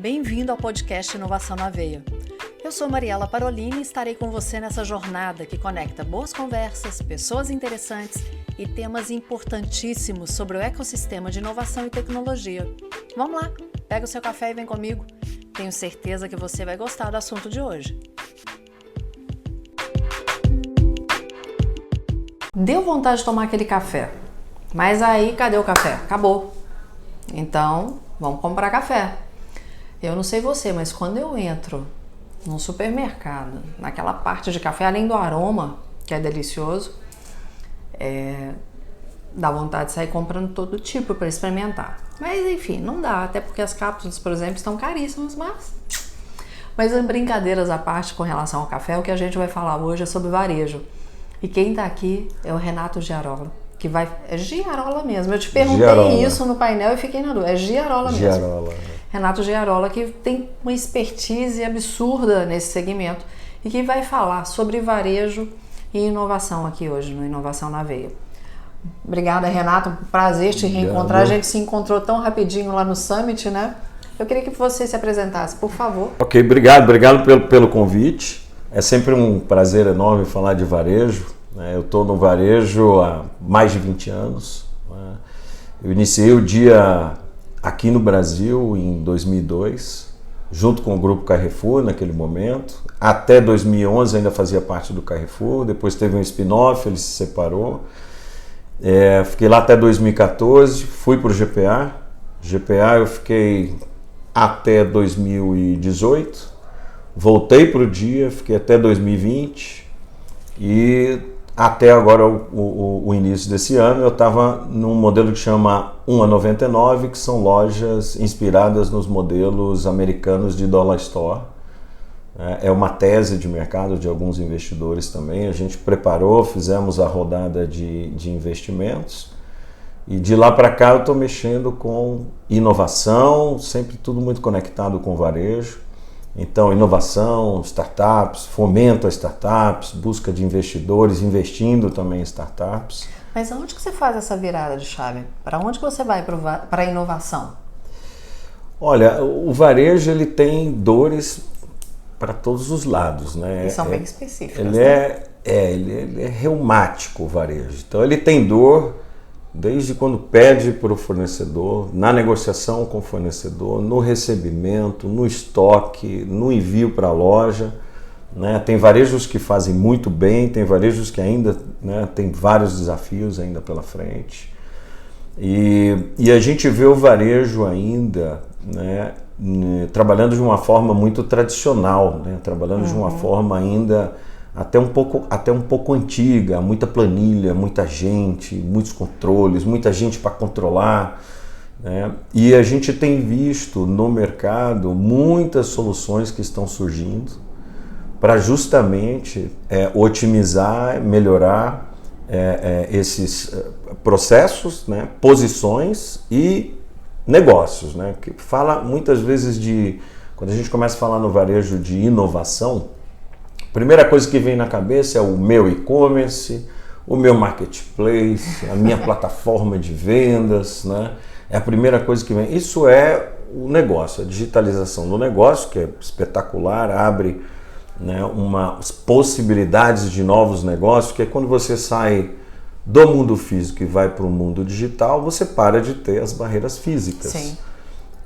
Bem-vindo ao podcast Inovação na Veia. Eu sou Mariela Parolini e estarei com você nessa jornada que conecta boas conversas, pessoas interessantes e temas importantíssimos sobre o ecossistema de inovação e tecnologia. Vamos lá, pega o seu café e vem comigo. Tenho certeza que você vai gostar do assunto de hoje. Deu vontade de tomar aquele café, mas aí cadê o café? Acabou. Então, vamos comprar café. Eu não sei você, mas quando eu entro num supermercado, naquela parte de café, além do aroma, que é delicioso, dá vontade de sair comprando todo tipo para experimentar. Mas enfim, não dá, até porque as cápsulas, por exemplo, estão caríssimas, mas brincadeiras à parte com relação ao café, o que a gente vai falar hoje é sobre varejo. E quem está aqui é o Renato Giarola, que vai... É Giarola mesmo, eu te perguntei Giarola. Isso no painel e fiquei na dúvida, é Giarola mesmo. Giarola. Renato Giarola, que tem uma expertise absurda nesse segmento e que vai falar sobre varejo e inovação aqui hoje, no Inovação na Veia. Obrigada, Renato, prazer te reencontrar, a gente se encontrou tão rapidinho lá no Summit, né? Eu queria que você se apresentasse, por favor. Ok, obrigado pelo convite. É sempre um prazer enorme falar de varejo. Eu estou no varejo há mais de 20 anos. Eu iniciei o dia aqui no Brasil em 2002, junto com o Grupo Carrefour naquele momento. Até 2011 ainda fazia parte do Carrefour, depois teve um spin-off, ele se separou. Fiquei lá até 2014, fui para o GPA. GPA eu fiquei até 2018. Voltei para o dia, fiquei até 2020 e até agora o início desse ano eu estava num modelo que chama 1 a 99, que são lojas inspiradas nos modelos americanos de Dollar Store. É uma tese de mercado de alguns investidores também. A gente preparou, fizemos a rodada de investimentos e de lá para cá eu estou mexendo com inovação, sempre tudo muito conectado com varejo. Então, inovação, startups, fomento a startups, busca de investidores, investindo também em startups. Mas aonde que você faz essa virada de chave? Para onde que você vai para a inovação? Olha, o varejo ele tem dores para todos os lados, né? E são bem específicas, ele né? Ele é reumático, o varejo. Então, ele tem dor desde quando pede para o fornecedor, na negociação com o fornecedor, no recebimento, no estoque, no envio para a loja. Né? Tem varejos que fazem muito bem, tem varejos que ainda tem vários desafios ainda pela frente. E a gente vê o varejo ainda trabalhando de uma forma muito tradicional, trabalhando de uma forma ainda até um pouco antiga, muita planilha, muita gente, muitos controles, muita gente para controlar. E a gente tem visto no mercado muitas soluções que estão surgindo para justamente otimizar, melhorar esses processos, posições e negócios. Que fala muitas vezes quando a gente começa a falar no varejo de inovação, a primeira coisa que vem na cabeça é o meu e-commerce, o meu marketplace, a minha plataforma de vendas, É a primeira coisa que vem. Isso é o negócio, a digitalização do negócio, que é espetacular, abre umas possibilidades de novos negócios, que é quando você sai do mundo físico e vai para o mundo digital, você para de ter as barreiras físicas. Sim.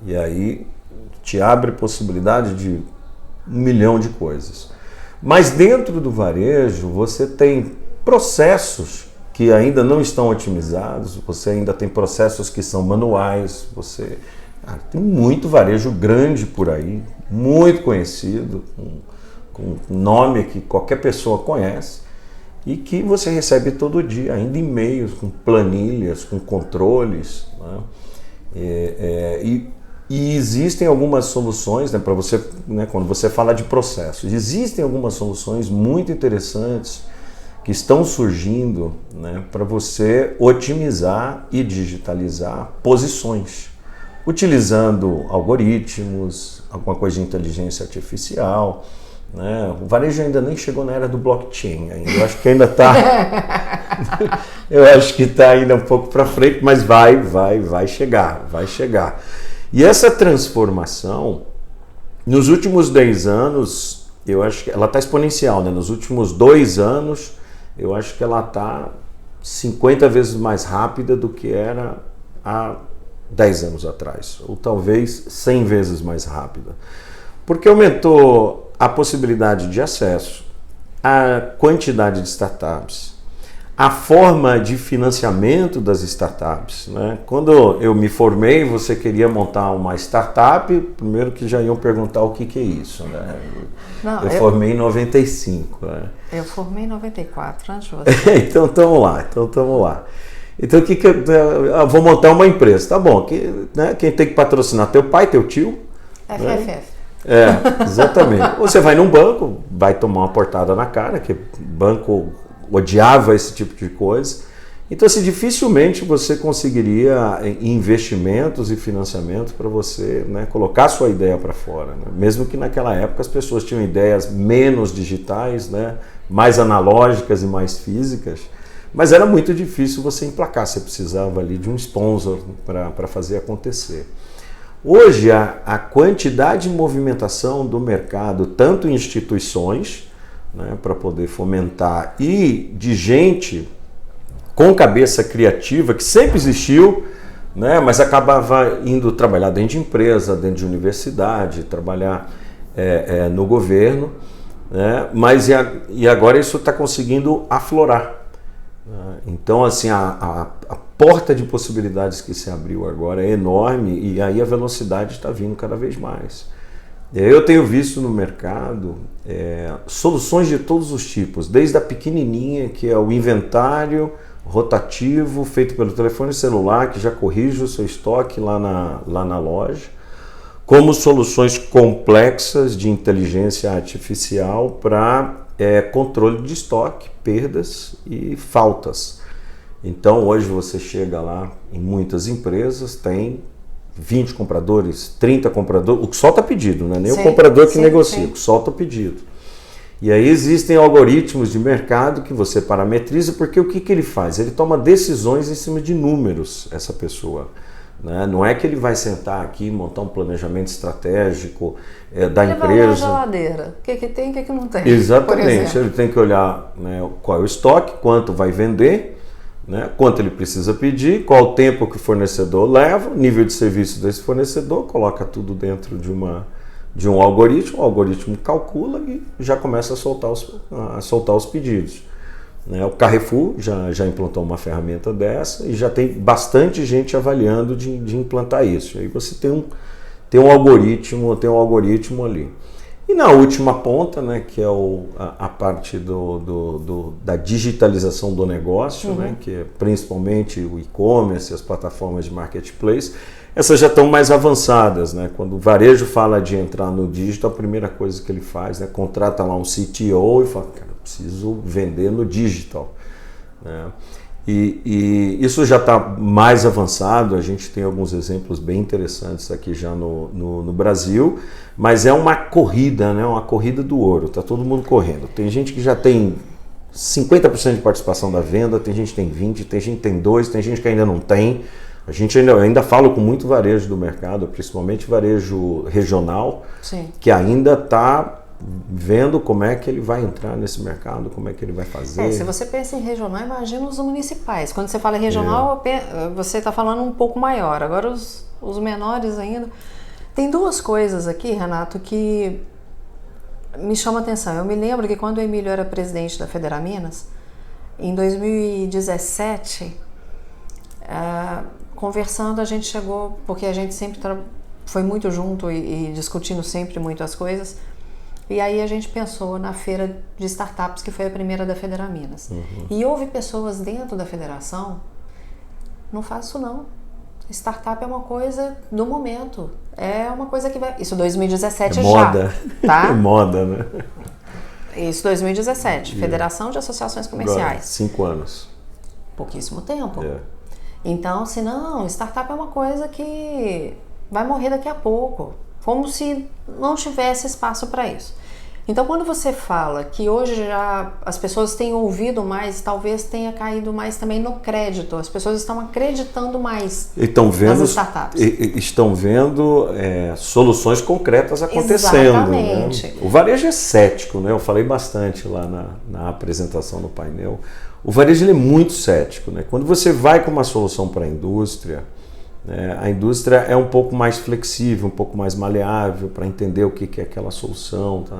E aí te abre possibilidade de 1 milhão de coisas. Mas dentro do varejo você tem processos que ainda não estão otimizados, você ainda tem processos que são manuais, tem muito varejo grande por aí, muito conhecido, com nome que qualquer pessoa conhece e que você recebe todo dia, ainda e-mails, com planilhas, com controles. E existem algumas soluções, para você, quando você fala de processos, existem algumas soluções muito interessantes que estão surgindo para você otimizar e digitalizar posições, utilizando algoritmos, alguma coisa de inteligência artificial. O varejo ainda nem chegou na era do blockchain ainda. Eu acho que ainda está ainda um pouco para frente, mas vai chegar. E essa transformação Nos últimos 10 anos, eu acho que ela está exponencial, né? Nos últimos 2 anos, eu acho que ela está 50 vezes mais rápida do que era há 10 anos atrás, ou talvez 100 vezes mais rápida. Porque aumentou a possibilidade de acesso, a quantidade de startups, a forma de financiamento das startups, né? Quando eu me formei, você queria montar uma startup, primeiro que já iam perguntar o que é isso, né? Não, eu formei em 95. Né? Eu formei em 94, antes de você. Então estamos lá. Então o que eu vou montar uma empresa, tá bom? Né? Quem tem que patrocinar? Teu pai, teu tio? FFF. Né? Exatamente. Você vai num banco, vai tomar uma portada na cara, que banco odiava esse tipo de coisa. Então, assim, dificilmente você conseguiria investimentos e financiamento para você, né, colocar sua ideia para fora. Né? Mesmo que naquela época as pessoas tinham ideias menos digitais, né, mais analógicas e mais físicas, mas era muito difícil você emplacar. Você precisava ali de um sponsor para fazer acontecer. Hoje, a quantidade de movimentação do mercado, tanto em instituições, né, para poder fomentar, e de gente com cabeça criativa, que sempre existiu, né, mas acabava indo trabalhar dentro de empresa, dentro de universidade, trabalhar no governo, né, mas e agora isso está conseguindo aflorar. Então, assim, a porta de possibilidades que se abriu agora é enorme e aí a velocidade está vindo cada vez mais. Eu tenho visto no mercado soluções de todos os tipos, desde a pequenininha, que é o inventário rotativo feito pelo telefone celular, que já corrige o seu estoque lá na loja, como soluções complexas de inteligência artificial para controle de estoque, perdas e faltas. Então hoje você chega lá em muitas empresas, tem 20 compradores, 30 compradores, o que solta pedido, não é nem o comprador que negocia, o que solta o pedido. E aí existem algoritmos de mercado que você parametriza, porque o que ele faz? Ele toma decisões em cima de números, essa pessoa. Né? Não é que ele vai sentar aqui e montar um planejamento estratégico da empresa. Ele vai olhar a geladeira, o que tem e o que não tem. Exatamente, ele tem que olhar, né, qual é o estoque, quanto vai vender, né, quanto ele precisa pedir, qual o tempo que o fornecedor leva, nível de serviço desse fornecedor, coloca tudo dentro de um algoritmo, o algoritmo calcula e já começa a soltar os pedidos. Né, o Carrefour já implantou uma ferramenta dessa e já tem bastante gente avaliando de implantar isso. Aí você tem um algoritmo ali. E na última ponta, né, que é a parte da digitalização do negócio, né, que é principalmente o e-commerce, as plataformas de marketplace, essas já estão mais avançadas. Né? Quando o varejo fala de entrar no digital, a primeira coisa que ele faz, né, contrata lá um CTO e fala, cara, eu preciso vender no digital. Né? E isso já está mais avançado, a gente tem alguns exemplos bem interessantes aqui já no Brasil, mas é uma corrida, né? Uma corrida do ouro, está todo mundo correndo. Tem gente que já tem 50% de participação da venda, tem gente que tem 20%, tem gente que tem 2%, tem gente que ainda não tem. A gente ainda fala com muito varejo do mercado, principalmente varejo regional, Sim. que ainda está vendo como é que ele vai entrar nesse mercado, como é que ele vai fazer. Se você pensa em regional, imagina os municipais. Quando você fala regional, você está falando um pouco maior. Agora os menores ainda. Tem duas coisas aqui, Renato, que me chamam a atenção. Eu me lembro que quando o Emílio era presidente da Federaminas, em 2017, conversando, a gente chegou, porque a gente sempre foi muito junto e discutindo sempre muito as coisas. E aí a gente pensou na feira de startups, que foi a primeira da Federaminas. E houve pessoas dentro da federação, não faz isso não. Startup é uma coisa do momento. É uma coisa que vai... Isso 2017 moda. Já, tá? É moda, né? Isso 2017. Federação de Associações Comerciais. Agora, 5 anos. Pouquíssimo tempo. Então, se não, startup é uma coisa que vai morrer daqui a pouco. Como se não tivesse espaço para isso. Então, quando você fala que hoje já as pessoas têm ouvido mais, talvez tenha caído mais também no crédito, as pessoas estão acreditando mais nas startups. Estão vendo soluções concretas acontecendo. Exatamente. Né? O varejo é cético, né? Eu falei bastante lá na apresentação no painel. O varejo ele é muito cético. Né? Quando você vai com uma solução para a indústria é um pouco mais flexível, um pouco mais maleável para entender o que é aquela solução. Tá?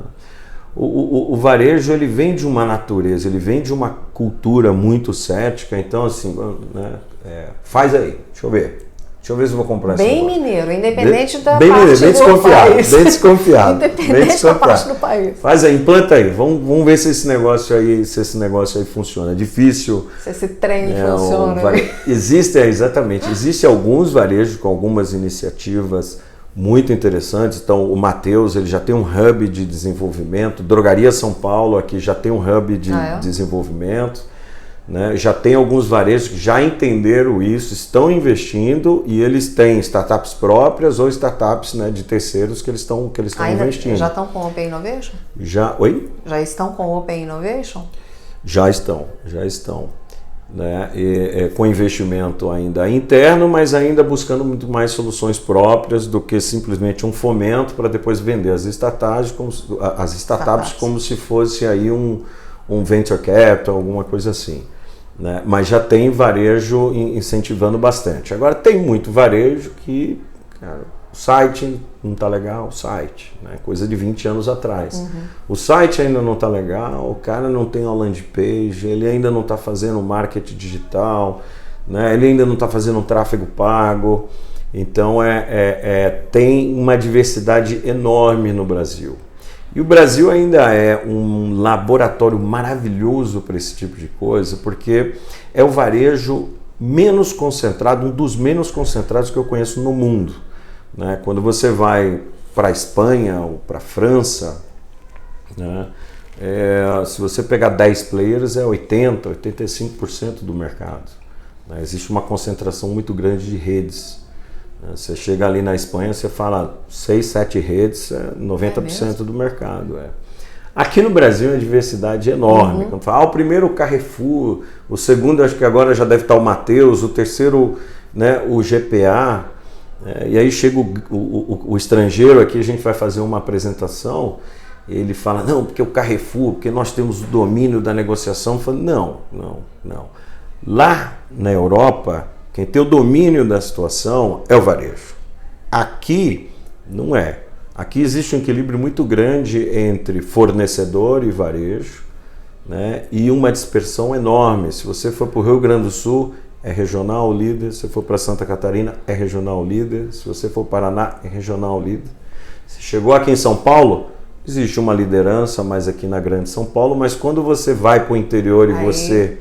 O varejo ele vem de uma natureza, ele vem de uma cultura muito cética, então assim, né, faz aí, deixa eu ver se eu vou comprar bem esse mineiro, independente da bem parte bem do país. Bem desconfiado. Independente da parte do país. Faz aí, implanta aí, vamos ver se esse negócio aí funciona. É difícil. Se esse trem funciona. Existem alguns varejos com algumas iniciativas muito interessantes. Então, o Mateus ele já tem um hub de desenvolvimento. Drogaria São Paulo aqui já tem um hub de desenvolvimento. Né? Já tem alguns varejos que já entenderam isso, estão investindo e eles têm startups próprias ou startups, né, de terceiros que eles estão investindo. Já estão com Open Innovation? Oi? Já estão com Open Innovation? Já estão. Né? Com investimento ainda interno, mas ainda buscando muito mais soluções próprias do que simplesmente um fomento para depois vender as startups como se fosse aí um venture capital, alguma coisa assim. Né? Mas já tem varejo incentivando bastante. Agora tem muito varejo que o site não está legal, né? Coisa de 20 anos atrás. O site ainda não está legal, o cara não tem uma landing page, ele ainda não está fazendo marketing digital, né? Ele ainda não está fazendo um tráfego pago. Então tem uma diversidade enorme no Brasil. E o Brasil ainda é um laboratório maravilhoso para esse tipo de coisa, porque é o varejo menos concentrado, um dos menos concentrados que eu conheço no mundo. Né? Quando você vai para a Espanha ou para a França, né? Se você pegar 10 players, é 80%, 85% do mercado. Né? Existe uma concentração muito grande de redes. Você chega ali na Espanha, você fala 6, 7 redes, 90% do mercado. Aqui no Brasil a diversidade é enorme. Quando fala, o primeiro o Carrefour, o segundo acho que agora já deve estar o Mateus, o terceiro, né, o GPA. E aí chega o estrangeiro aqui, a gente vai fazer uma apresentação, ele fala, não, porque o Carrefour, porque nós temos o domínio da negociação. Eu falo, não. Lá na Europa, quem tem o domínio da situação é o varejo. Aqui não é. Aqui existe um equilíbrio muito grande entre fornecedor e varejo, né? E uma dispersão enorme. Se você for para o Rio Grande do Sul, é regional líder. Se for para Santa Catarina, é regional líder. Se você for para Paraná, é regional líder. Se chegou aqui em São Paulo, existe uma liderança mais aqui na Grande São Paulo, mas quando você vai para o interior e você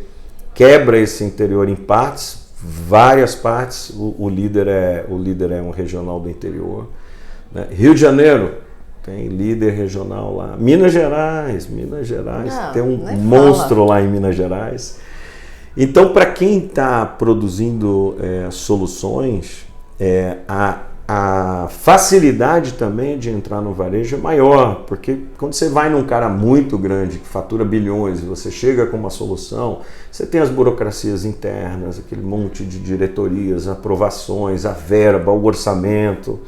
quebra esse interior em partes, várias partes, o líder é um regional do interior. Né? Rio de Janeiro tem líder regional lá. Minas Gerais tem um monstro lá em Minas Gerais. Então, para quem está produzindo soluções, a facilidade também de entrar no varejo é maior, porque quando você vai num cara muito grande, que fatura bilhões, e você chega com uma solução, você tem as burocracias internas, aquele monte de diretorias, aprovações, a verba, o orçamento,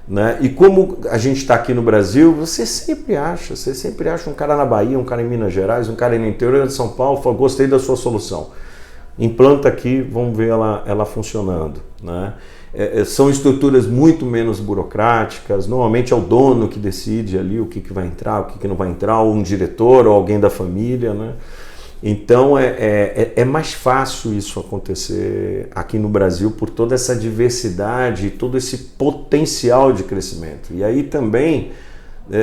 né? E como a gente está aqui no Brasil, você sempre acha um cara na Bahia, um cara em Minas Gerais, um cara no interior de São Paulo, fala, gostei da sua solução. Implanta aqui, vamos ver ela funcionando, né? São estruturas muito menos burocráticas, normalmente é o dono que decide ali o que vai entrar, o que não vai entrar, ou um diretor, ou alguém da família, né? Então é mais fácil isso acontecer aqui no Brasil por toda essa diversidade, todo esse potencial de crescimento. E aí também,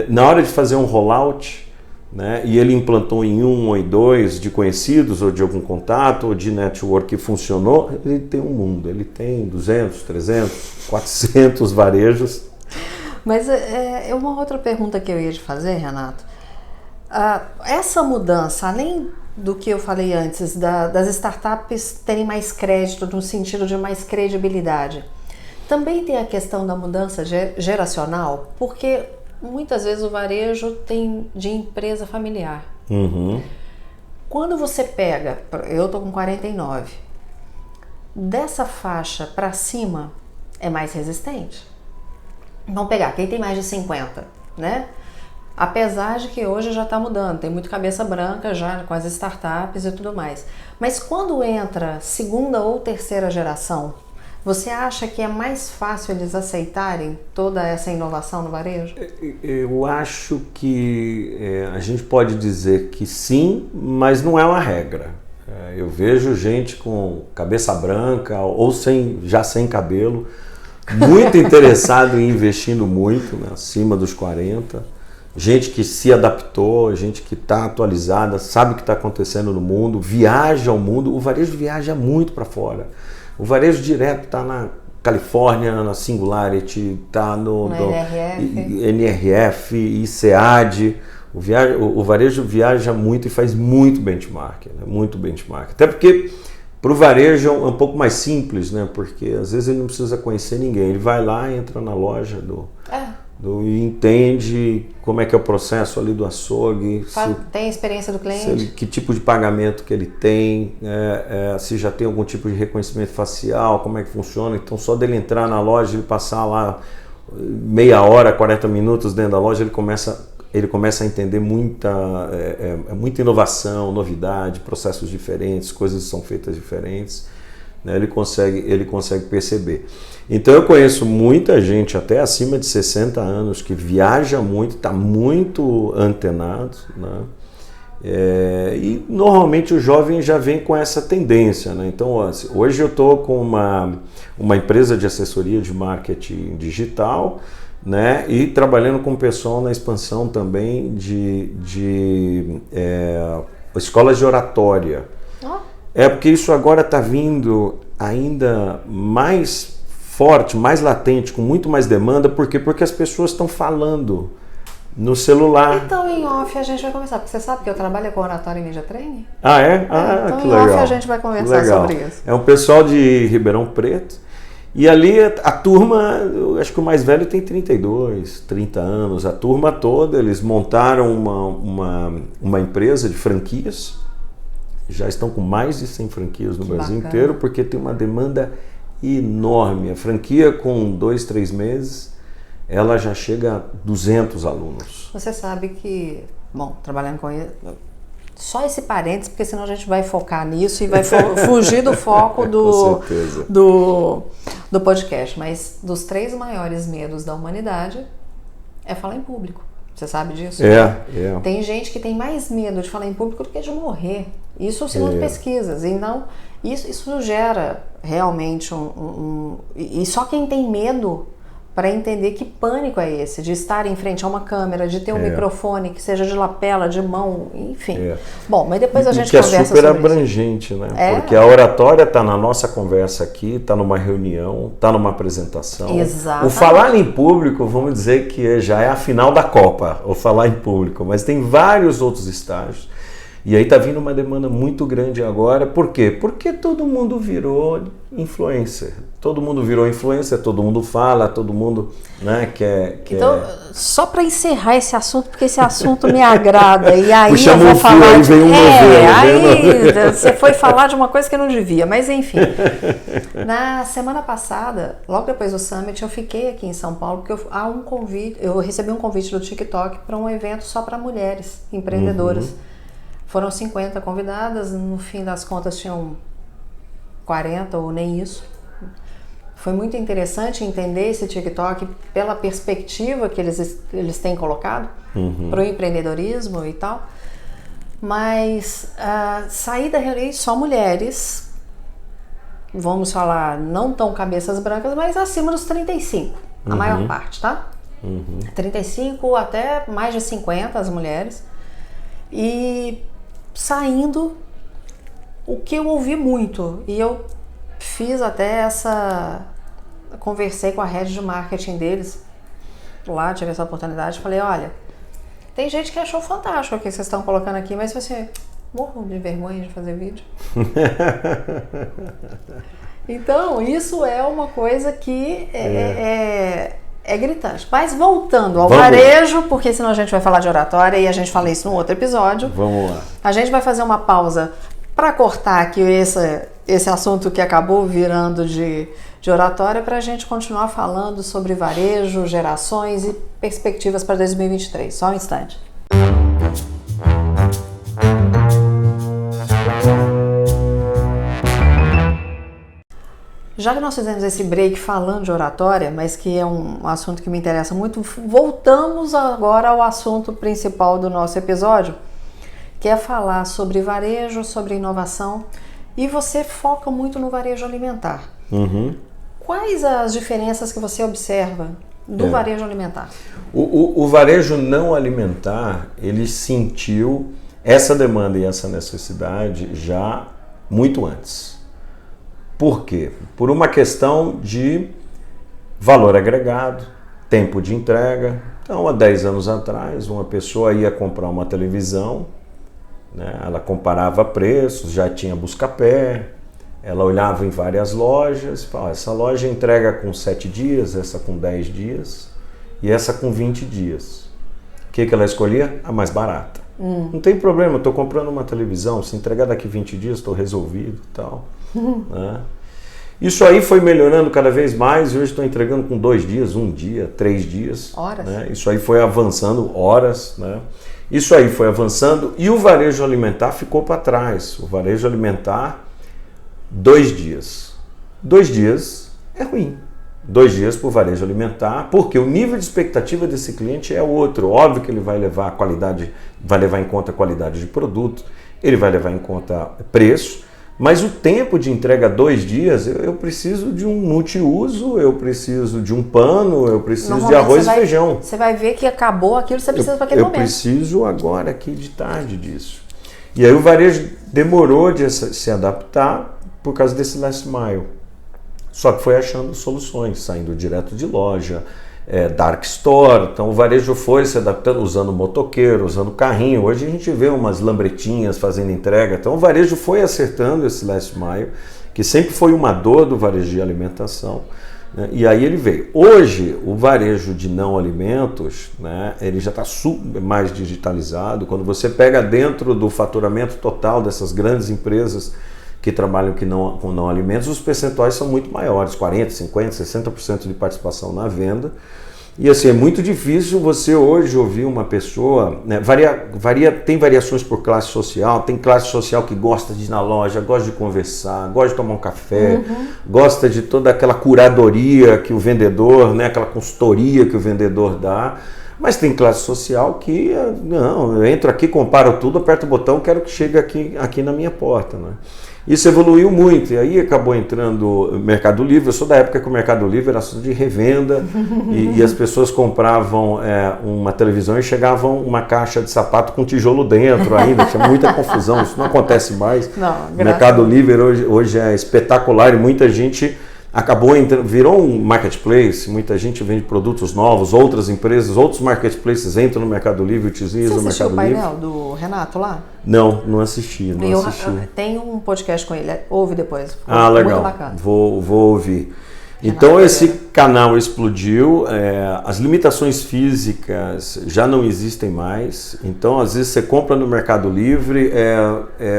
na hora de fazer um rollout, né, e ele implantou em 1 ou em 2 de conhecidos ou de algum contato ou de network que funcionou, ele tem um mundo, ele tem 200, 300, 400 varejos. Mas uma outra pergunta que eu ia te fazer, Renato, essa mudança, além do que eu falei antes, das startups terem mais crédito no sentido de mais credibilidade, também tem a questão da mudança geracional, porque muitas vezes o varejo tem de empresa familiar. Uhum. Quando você pega, eu tô com 49, dessa faixa para cima é mais resistente. Vamos pegar quem tem mais de 50, né? Apesar de que hoje já está mudando, tem muito cabeça branca já com as startups e tudo mais. Mas quando entra segunda ou terceira geração, você acha que é mais fácil eles aceitarem toda essa inovação no varejo? Eu acho que a gente pode dizer que sim, mas não é uma regra. Eu vejo gente com cabeça branca ou já sem cabelo, muito interessado em investindo muito, né, acima dos 40. Gente que se adaptou, gente que está atualizada, sabe o que está acontecendo no mundo, viaja ao mundo. O varejo viaja muito para fora. O varejo direto está na Califórnia, na Singularity, está no NRF, ICEAD. O varejo viaja muito e faz muito benchmark, né? Muito benchmark. Até porque para o varejo é um pouco mais simples, né? Porque às vezes ele não precisa conhecer ninguém. Ele vai lá, entra na loja e entende como é que é o processo ali do açougue. Tem a experiência do cliente? Que tipo de pagamento que ele tem, se já tem algum tipo de reconhecimento facial, como é que funciona. Então só dele entrar na loja, ele passar lá meia hora, 40 minutos dentro da loja, ele começa a entender muita inovação, novidade, processos diferentes, coisas que são feitas diferentes, né? Ele consegue perceber. Então eu conheço muita gente até acima de 60 anos que viaja muito, está muito antenado, né? E normalmente o jovem já vem com essa tendência, né? Então hoje eu estou com uma empresa de assessoria de marketing digital, né? E trabalhando com o pessoal na expansão também de escolas de oratória. Porque isso agora está vindo ainda mais forte, mais latente, com muito mais demanda. Por quê? Porque as pessoas estão falando no celular. Então, em off a gente vai conversar, porque você sabe que eu trabalho com oratório e media training? Ah, é? Então, que em legal. off a gente vai conversar sobre isso. É um pessoal de Ribeirão Preto. E ali a turma, eu acho que o mais velho tem 32, 30 anos. A turma toda, eles montaram uma empresa de franquias. Já estão com mais de 100 franquias no Brasil inteiro, porque tem uma demanda enorme. A franquia com 2, 3 meses, ela já chega a 200 alunos. Você sabe que, bom, trabalhando com isso, só esse parênteses, porque senão a gente vai focar nisso e vai fugir do foco do podcast. Mas dos 3 maiores medos da humanidade é falar em público. Você sabe disso? Tem gente que tem mais medo de falar em público do que de morrer. Isso segundo pesquisas. Então, isso gera realmente E só quem tem medo para entender que pânico é esse, de estar em frente a uma câmera, de ter um microfone que seja de lapela, de mão, enfim. Bom, mas depois a gente conversa sobre isso. Que é super abrangente, né? Porque a oratória está na nossa conversa aqui, está numa reunião, está numa apresentação. Exato. O falar em público, vamos dizer que já é a final da Copa, o falar em público, mas tem vários outros estágios. E aí está vindo uma demanda muito grande agora. Por quê? Porque todo mundo virou influencer. Todo mundo virou influencer, todo mundo fala, todo mundo, né, quer... Então, só para encerrar esse assunto, porque esse assunto me agrada, e aí puxa, eu vou falar... Aí vem um aí você foi falar de uma coisa que eu não devia, mas enfim. Na semana passada, logo depois do Summit, eu fiquei aqui em São Paulo, porque eu recebi um convite do TikTok para um evento só para mulheres empreendedoras. Foram 50 convidadas, no fim das contas tinham 40 ou nem isso. Foi muito interessante entender esse TikTok pela perspectiva que eles têm colocado para o empreendedorismo e tal. Mas saí da reunião só mulheres, vamos falar, não tão cabeças brancas, mas acima dos 35, a maior parte, tá? 35 até mais de 50 as mulheres. E saindo, o que eu ouvi muito, e eu fiz até conversei com a head de marketing deles lá, tive essa oportunidade, falei, olha, tem gente que achou fantástico o que vocês estão colocando aqui, mas você morro de vergonha de fazer vídeo. Então, isso é uma coisa que É gritante. Mas voltando ao Vamos varejo, porque senão a gente vai falar de oratória e a gente fala isso num outro episódio. Vamos lá. A gente vai fazer uma pausa para cortar aqui esse assunto que acabou virando de oratória para a gente continuar falando sobre varejo, gerações e perspectivas para 2023. Só um instante. Já que nós fizemos esse break falando de oratória, mas que é um assunto que me interessa muito, voltamos agora ao assunto principal do nosso episódio, que é falar sobre varejo, sobre inovação, e você foca muito no varejo alimentar. Uhum. Quais as diferenças que você observa do varejo alimentar? O varejo não alimentar, ele sentiu essa demanda e essa necessidade já muito antes. Por quê? Por uma questão de valor agregado, tempo de entrega. Então, há 10 anos atrás, uma pessoa ia comprar uma televisão, né? Ela comparava preços, já tinha busca-pé, ela olhava em várias lojas, falava, essa loja entrega com 7 dias, essa com 10 dias e essa com 20 dias. O que ela escolhia? A mais barata. Não tem problema, eu estou comprando uma televisão, se entregar daqui 20 dias, estou resolvido e tal. Né? Isso aí foi melhorando cada vez mais e hoje estou entregando com 2 dias, 1 dia, 3 dias. Horas. Né? Isso aí foi avançando, horas. Né? Isso aí foi avançando e o varejo alimentar ficou para trás. O varejo alimentar, 2 dias. 2 dias é ruim. 2 dias para o varejo alimentar, porque o nível de expectativa desse cliente é outro. Óbvio que ele vai levar a qualidade, vai levar em conta a qualidade de produto, ele vai levar em conta preço, mas o tempo de entrega 2 dias, eu preciso de um multiuso, eu preciso de um pano, eu preciso de arroz e feijão. Você vai ver que acabou aquilo que você precisa para aquele momento. Eu preciso agora, aqui de tarde, disso. E aí o varejo demorou de se adaptar por causa desse last mile. Só que foi achando soluções, saindo direto de loja, dark store. Então o varejo foi se adaptando, usando motoqueiro, usando carrinho. Hoje a gente vê umas lambretinhas fazendo entrega. Então o varejo foi acertando esse last mile, que sempre foi uma dor do varejo de alimentação. Né? E aí ele veio. Hoje o varejo de não alimentos, né, ele já está mais digitalizado. Quando você pega dentro do faturamento total dessas grandes empresas que trabalham com não alimentos, os percentuais são muito maiores, 40%, 50%, 60% de participação na venda. E assim, é muito difícil você hoje ouvir uma pessoa, né, tem variações por classe social, tem classe social que gosta de ir na loja, gosta de conversar, gosta de tomar um café, gosta de toda aquela curadoria que o vendedor, né, aquela consultoria que o vendedor dá. Mas tem classe social que, não, eu entro aqui, comparo tudo, aperto o botão, quero que chegue aqui na minha porta, né? Isso evoluiu muito, e aí acabou entrando o Mercado Livre. Eu sou da época que o Mercado Livre era assunto de revenda e as pessoas compravam uma televisão e chegavam uma caixa de sapato com tijolo dentro ainda, tinha muita confusão, isso não acontece mais. Não, o Mercado Livre hoje é espetacular e muita gente acabou entrando, virou um marketplace, muita gente vende produtos novos, outras empresas, outros marketplaces entram no Mercado Livre, utilizam o Mercado Livre. Você assistiu o painel do Renato lá? Não assisti, assisti. Tem um podcast com ele, ouve depois. Legal, muito bacana. Vou ouvir. Então esse canal explodiu, as limitações físicas já não existem mais, então às vezes você compra no Mercado Livre,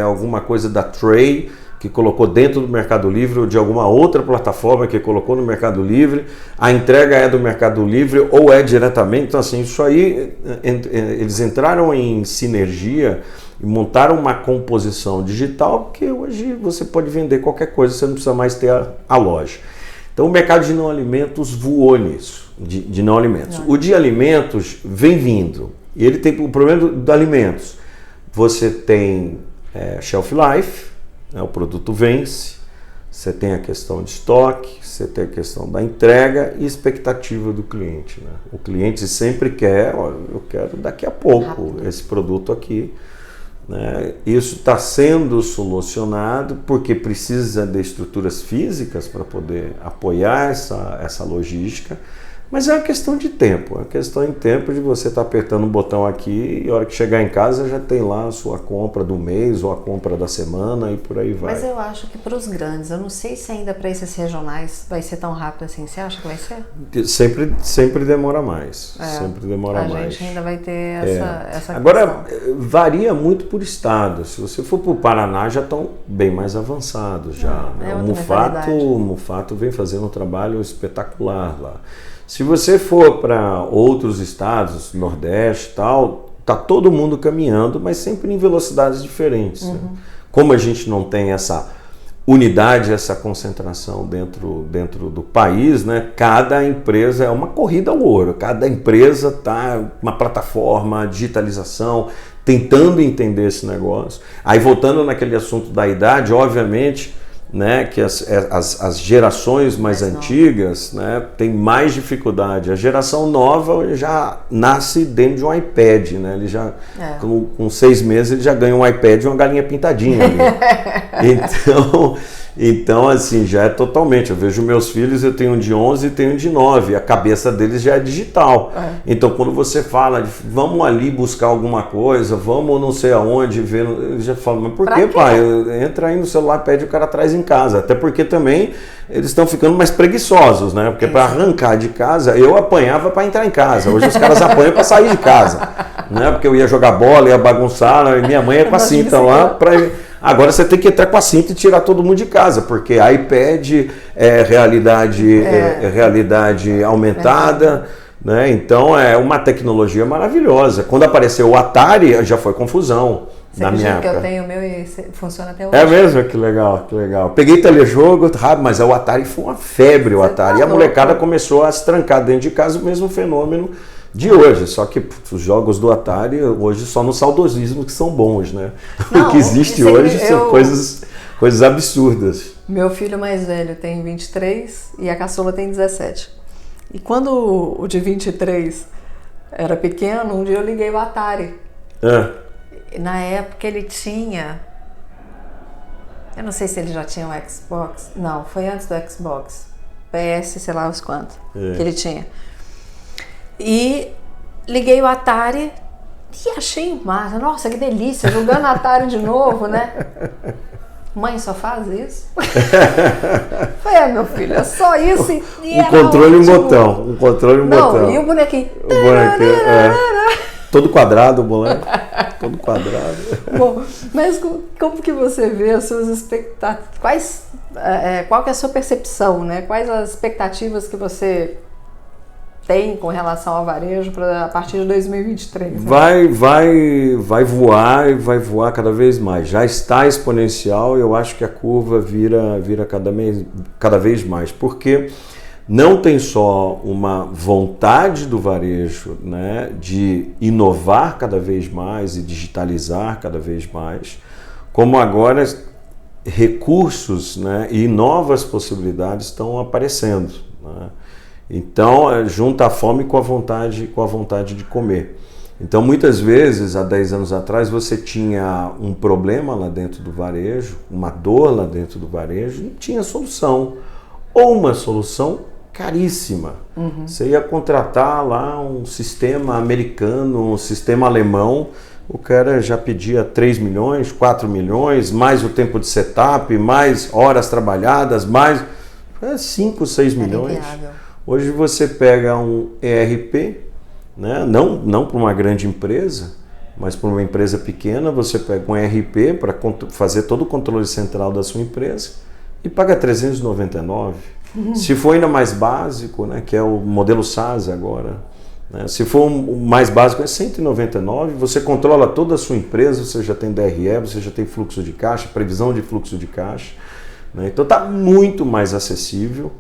alguma coisa da Tray, que colocou dentro do Mercado Livre ou de alguma outra plataforma que colocou no Mercado Livre, a entrega é do Mercado Livre ou é diretamente, então assim, isso aí, eles entraram em sinergia e montaram uma composição digital que hoje você pode vender qualquer coisa, você não precisa mais ter a loja. Então o mercado de não alimentos voou nisso, de não alimentos. O de alimentos vem vindo, e ele tem o problema do alimentos, você tem shelf life, o produto vence, você tem a questão de estoque, você tem a questão da entrega e expectativa do cliente. Né? O cliente sempre quer, eu quero daqui a pouco esse produto aqui. Né? Isso está sendo solucionado porque precisa de estruturas físicas para poder apoiar essa logística. Mas é uma questão de tempo, é uma questão de tempo de você estar apertando um botão aqui e a hora que chegar em casa já tem lá a sua compra do mês ou a compra da semana e por aí vai. Mas eu acho que para os grandes, eu não sei se ainda para esses regionais vai ser tão rápido assim. Você acha que vai ser? Sempre demora mais. Sempre demora mais. A gente ainda vai ter essa Agora, varia muito por estado. Se você for para o Paraná, já estão bem mais avançados já. Né? O Mufato vem fazendo um trabalho espetacular lá. Se você for para outros estados, Nordeste e tal, tá todo mundo caminhando, mas sempre em velocidades diferentes. Né? Como a gente não tem essa unidade, essa concentração dentro do país, né? Cada empresa é uma corrida ao ouro. Cada empresa está uma plataforma, digitalização, tentando entender esse negócio. Aí voltando naquele assunto da idade, obviamente, né, que as gerações mais antigas, né, têm mais dificuldade. A geração nova já nasce dentro de um iPad, né? Ele já com 6 meses ele já ganha um iPad e uma galinha pintadinha ali. Então assim, já é totalmente. Eu vejo meus filhos, eu tenho um de 11 e tenho um de 9. A cabeça deles já é digital. Então quando você fala de vamos ali buscar alguma coisa, vamos não sei aonde ver, eles já falam, mas por que, pai? Entra aí no celular, pede, o cara traz em casa. Até porque também eles estão ficando mais preguiçosos, né? Porque para arrancar de casa, eu apanhava para entrar em casa. Hoje os caras apanham para sair de casa, né? Porque eu ia jogar bola, ia bagunçar, e minha mãe ia com a cinta lá para... Agora você tem que entrar com a cinta e tirar todo mundo de casa, porque iPad é realidade aumentada, né? Então é uma tecnologia maravilhosa. Quando apareceu o Atari, já foi confusão. Você acredita que eu tenho o meu e funciona até hoje? É mesmo? Que legal, que legal. Peguei telejogo, mas o Atari foi uma febre, o Atari. E a molecada começou a se trancar dentro de casa, o mesmo fenômeno de hoje, só que os jogos do Atari hoje só no saudosismo que são bons, né? O que existe hoje são coisas absurdas. Meu filho mais velho tem 23 e a caçula tem 17. E quando o de 23 era pequeno, um dia eu liguei o Atari. Na época ele tinha... Eu não sei se ele já tinha o Xbox. Não, foi antes do Xbox. PS, sei lá os quantos que ele tinha. E liguei o Atari e achei massa. Nossa, que delícia, jogando Atari de novo, né? Mãe, só faz isso? Foi, meu filho, é só isso e um controle e um botão. Um controle e um botão. Não, e o bonequinho. O bonequinho, todo quadrado o boneco. Todo quadrado. Bom, mas como que você vê as suas expectativas? Qual que é a sua percepção, né? Quais as expectativas que você tem com relação ao varejo a partir de 2023? Né? Vai voar e vai voar cada vez mais. Já está exponencial e eu acho que a curva vira cada vez mais. Porque não tem só uma vontade do varejo, né, de inovar cada vez mais e digitalizar cada vez mais, como agora recursos, né, e novas possibilidades estão aparecendo, né? Então, junta a fome com a vontade de comer. Então, muitas vezes, há 10 anos atrás, você tinha um problema lá dentro do varejo, uma dor lá dentro do varejo, e tinha solução. Ou uma solução caríssima. Você ia contratar lá um sistema americano, um sistema alemão, o cara já pedia 3 milhões, 4 milhões, mais o tempo de setup, mais horas trabalhadas, mais 5, 6 milhões. Hoje você pega um ERP, né? Não para uma grande empresa, mas para uma empresa pequena, você pega um ERP para fazer todo o controle central da sua empresa e paga 399. Se for ainda mais básico, né, que é o modelo SaaS agora, né? Se for o mais básico é 199, você controla toda a sua empresa, você já tem DRE, você já tem fluxo de caixa, previsão de fluxo de caixa, né? Então está muito mais acessível.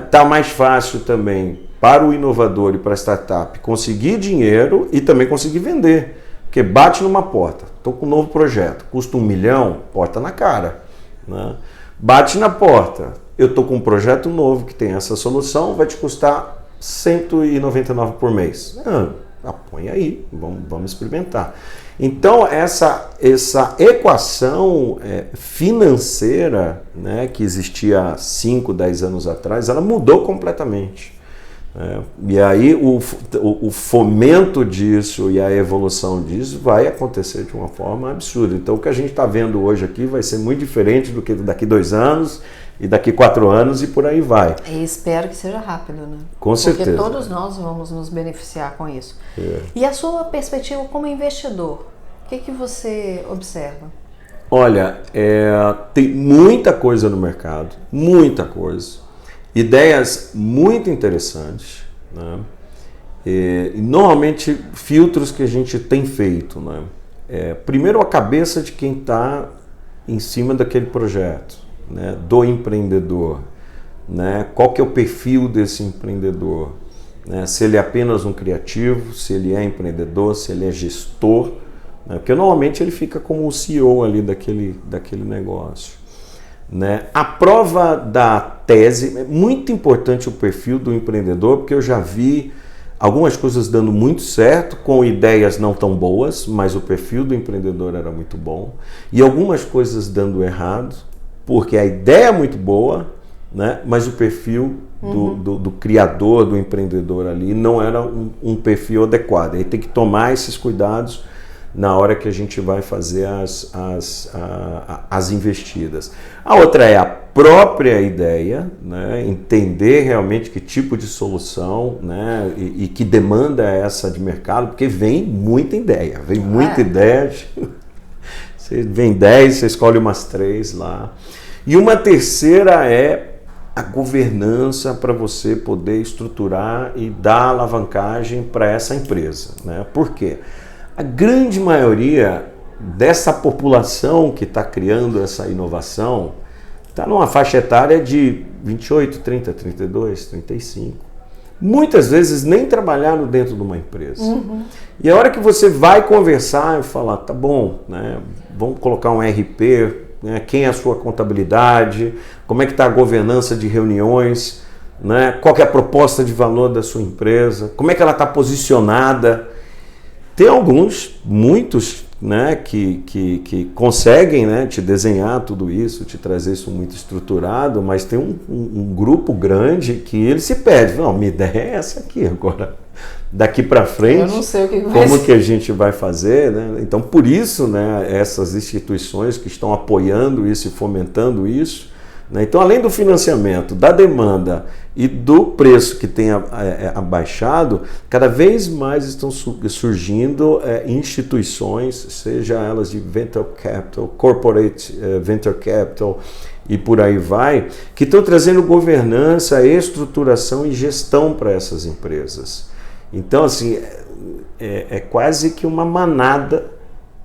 Tá mais fácil também para o inovador e para a startup conseguir dinheiro e também conseguir vender. Porque bate numa porta, estou com um novo projeto, custa 1 milhão, porta na cara, né? Bate na porta, eu estou com um projeto novo que tem essa solução, vai te custar 199 por mês. Põe aí, vamos experimentar. Então, essa equação financeira, né, que existia há 5, 10 anos atrás, ela mudou completamente. E aí o fomento disso e a evolução disso vai acontecer de uma forma absurda. Então o que a gente está vendo hoje aqui vai ser muito diferente do que daqui 2 anos e daqui 4 anos e por aí vai. E espero que seja rápido, né? Com certeza. Porque todos nós vamos nos beneficiar com isso. E a sua perspectiva como investidor, o que você observa? Olha, tem muita coisa no mercado, muita coisa. Ideias muito interessantes, né? E normalmente filtros que a gente tem feito, né? Primeiro a cabeça de quem está em cima daquele projeto, né? Do empreendedor, né? Qual que é o perfil desse empreendedor, né? Se ele é apenas um criativo, se ele é empreendedor, se ele é gestor, né? Porque normalmente ele fica como o CEO ali daquele negócio. Né? A prova da tese, é muito importante o perfil do empreendedor, porque eu já vi algumas coisas dando muito certo, com ideias não tão boas, mas o perfil do empreendedor era muito bom, e algumas coisas dando errado, porque a ideia é muito boa, né? Mas o perfil do criador, do empreendedor ali, não era um perfil adequado. Aí tem que tomar esses cuidados na hora que a gente vai fazer as investidas. A outra é a própria ideia, né? Entender realmente que tipo de solução, né? E que demanda é essa de mercado, porque vem muita ideia, ideia. Você vem 10, você escolhe umas 3 lá. E uma terceira é a governança para você poder estruturar e dar alavancagem para essa empresa, né? Por quê? A grande maioria dessa população que está criando essa inovação está numa faixa etária de 28, 30, 32, 35. Muitas vezes nem trabalharam dentro de uma empresa. E a hora que você vai conversar e falar, tá bom, né, vamos colocar um RP, né, quem é a sua contabilidade, como é que está a governança de reuniões, né, qual que é a proposta de valor da sua empresa, como é que ela está posicionada. Tem muitos, né, que conseguem, né, te desenhar tudo isso, te trazer isso muito estruturado, mas tem um grupo grande que ele se perde. Não, minha ideia é essa aqui agora. Daqui para frente, eu não sei o que como que a gente vai fazer, né? Então, por isso, né, essas instituições que estão apoiando isso e fomentando isso, né? Então, além do financiamento, da demanda e do preço que tem abaixado, cada vez mais estão surgindo instituições, seja elas de venture capital, corporate venture capital e por aí vai, que estão trazendo governança, estruturação e gestão para essas empresas. Então, assim, é quase que uma manada,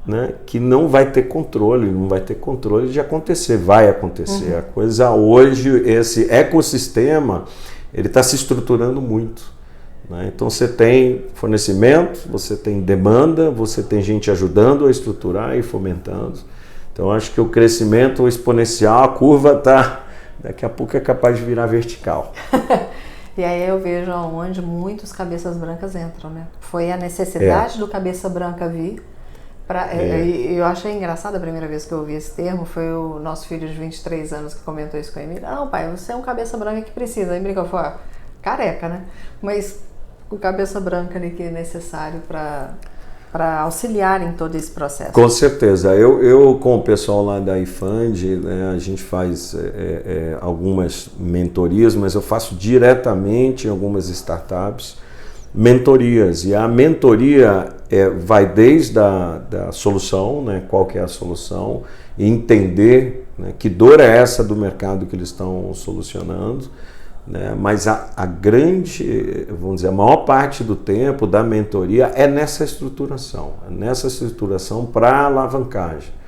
né, que não vai ter controle de acontecer, vai acontecer. A coisa hoje, esse ecossistema, ele está se estruturando muito, né? Então você tem fornecimento, você tem demanda, você tem gente ajudando a estruturar e fomentando. Então acho que o crescimento exponencial, a curva está, daqui a pouco é capaz de virar vertical. E aí eu vejo onde muitos cabeças brancas entram, né? Foi a necessidade do cabeça branca vir. Eu achei engraçado a primeira vez que eu ouvi esse termo, foi o nosso filho de 23 anos que comentou isso com ele. Não, pai, você é um cabeça branca que precisa. Aí brincou, foi careca, né? Mas o cabeça branca ali que é necessário para auxiliar em todo esse processo. Com certeza. Eu com o pessoal lá da iFund, né, a gente faz algumas mentorias, mas eu faço diretamente em algumas startups mentorias. E a mentoria vai desde da solução, né, qual que é a solução, e entender, né, que dor é essa do mercado que eles estão solucionando, né, mas a grande, vamos dizer, a maior parte do tempo da mentoria é nessa estruturação para alavancagem.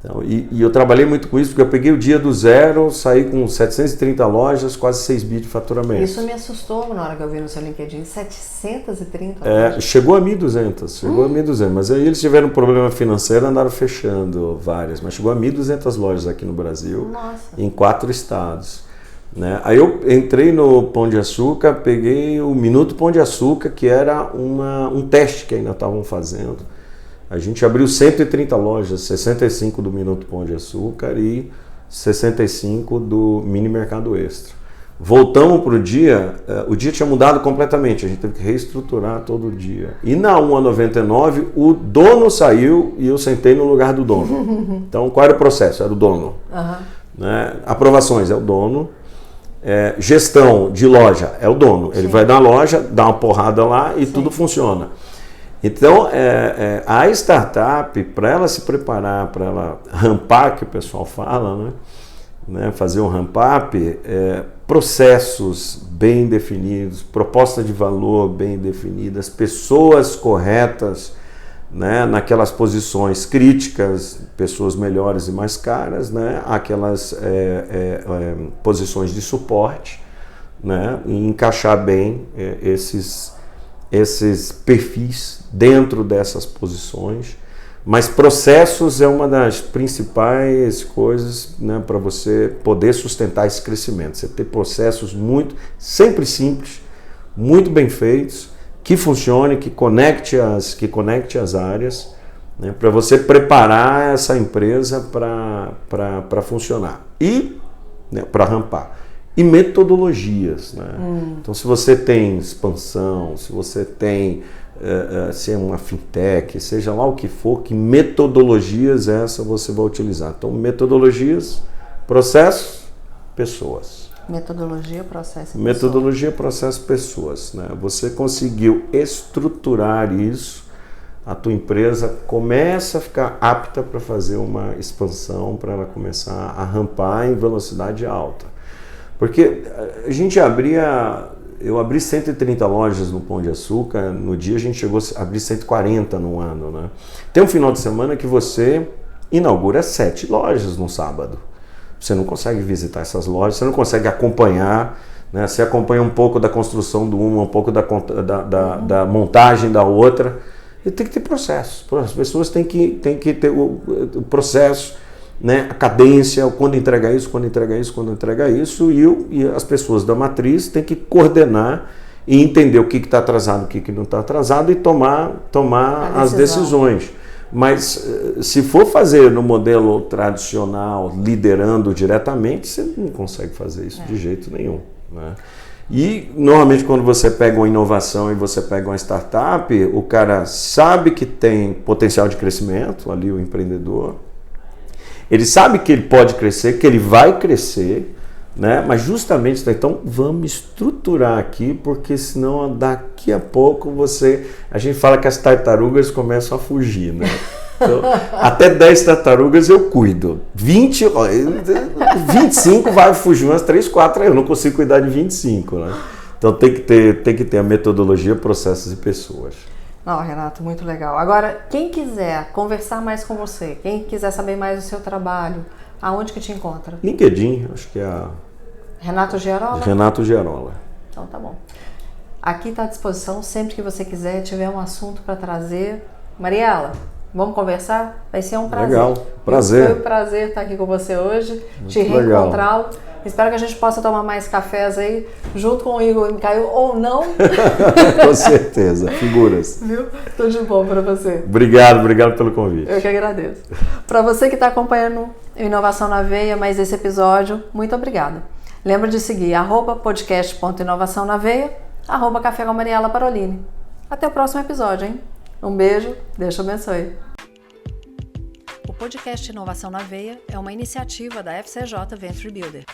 Então, e eu trabalhei muito com isso, porque eu peguei o dia do zero, saí com 730 lojas, quase 6 bi de faturamento. Isso me assustou na hora que eu vi no seu LinkedIn, 730 lojas. Chegou a 1.200, mas aí eles tiveram um problema financeiro, andaram fechando várias, mas chegou a 1.200 lojas aqui no Brasil, em 4 estados. Né? Aí eu entrei no Pão de Açúcar, peguei o Minuto Pão de Açúcar, que era um teste que ainda estavam fazendo. A gente abriu 130 lojas, 65 do Minuto Pão de Açúcar e 65 do Mini Mercado Extra. Voltamos para o dia tinha mudado completamente, a gente teve que reestruturar todo o dia. E na 1,99 o dono saiu e eu sentei no lugar do dono. Então qual era o processo? Era o dono. Né? Aprovações é o dono. Gestão de loja é o dono. Ele vai na loja, dá uma porrada lá e tudo funciona. Então, a startup, para ela se preparar, para ela rampar, que o pessoal fala, né, fazer um ramp-up, processos bem definidos, proposta de valor bem definidas, pessoas corretas, né, naquelas posições críticas, pessoas melhores e mais caras, né, aquelas posições de suporte, né, e encaixar bem esses perfis dentro dessas posições. Mas processos é uma das principais coisas, né, para você poder sustentar esse crescimento. Você ter processos sempre simples, muito bem feitos, que funcione, que conecte as áreas, né, para você preparar essa empresa para funcionar e, né, para rampar. E metodologias, né? Então, se você tem expansão, se você tem se é uma fintech, seja lá o que for, que metodologias você vai utilizar. Então, metodologias, processos, pessoas. Metodologia, processo e Metodologia, processo, pessoas. Né? Você conseguiu estruturar isso, a tua empresa começa a ficar apta para fazer uma expansão, para ela começar a rampar em velocidade alta. Porque a gente eu abri 130 lojas no Pão de Açúcar, no dia a gente chegou a abrir 140 no ano, né? Tem um final de semana que você inaugura 7 lojas no sábado. Você não consegue visitar essas lojas, você não consegue acompanhar, né? Você acompanha um pouco da construção de uma, um pouco da montagem da outra. E tem que ter processo. As pessoas têm que ter o processo, né, a cadência, quando entrega isso, e as pessoas da matriz têm que coordenar e entender o que está atrasado, o que não está atrasado e tomar as decisões. Mas se for fazer no modelo tradicional, liderando diretamente, você não consegue fazer isso de jeito nenhum, né? E normalmente quando você pega uma inovação e você pega uma startup, o cara sabe que tem potencial de crescimento, ali o empreendedor. Ele sabe que ele pode crescer, que ele vai crescer, né? Mas justamente, então vamos estruturar aqui, porque senão daqui a pouco a gente fala que as tartarugas começam a fugir, né? Então, até 10 tartarugas eu cuido. 25 vai fugir umas 3, 4, eu não consigo cuidar de 25, né? Então tem que ter a metodologia, processos e pessoas. Não, Renato, muito legal. Agora, quem quiser conversar mais com você, quem quiser saber mais do seu trabalho, aonde que te encontra? LinkedIn, acho que é a... Renato Giarola? Renato Giarola. Então tá bom. Aqui está à disposição, sempre que você quiser, tiver um assunto para trazer. Mariela, vamos conversar? Vai ser um prazer. Legal, prazer. Foi um prazer estar aqui com você hoje, te reencontrá-lo. Espero que a gente possa tomar mais cafés aí, junto com o Igor e Micael, ou não. Com certeza, figuras. Viu? Tudo de bom para você. Obrigado pelo convite. Eu que agradeço. Para você que está acompanhando Inovação na Veia, mais esse episódio, muito obrigada. Lembra de seguir @podcast.inovaçãonaveia, @Café com Mariela Parolini. Até o próximo episódio, hein? Um beijo, Deus te abençoe. O podcast Inovação na Veia é uma iniciativa da FCJ Venture Builder.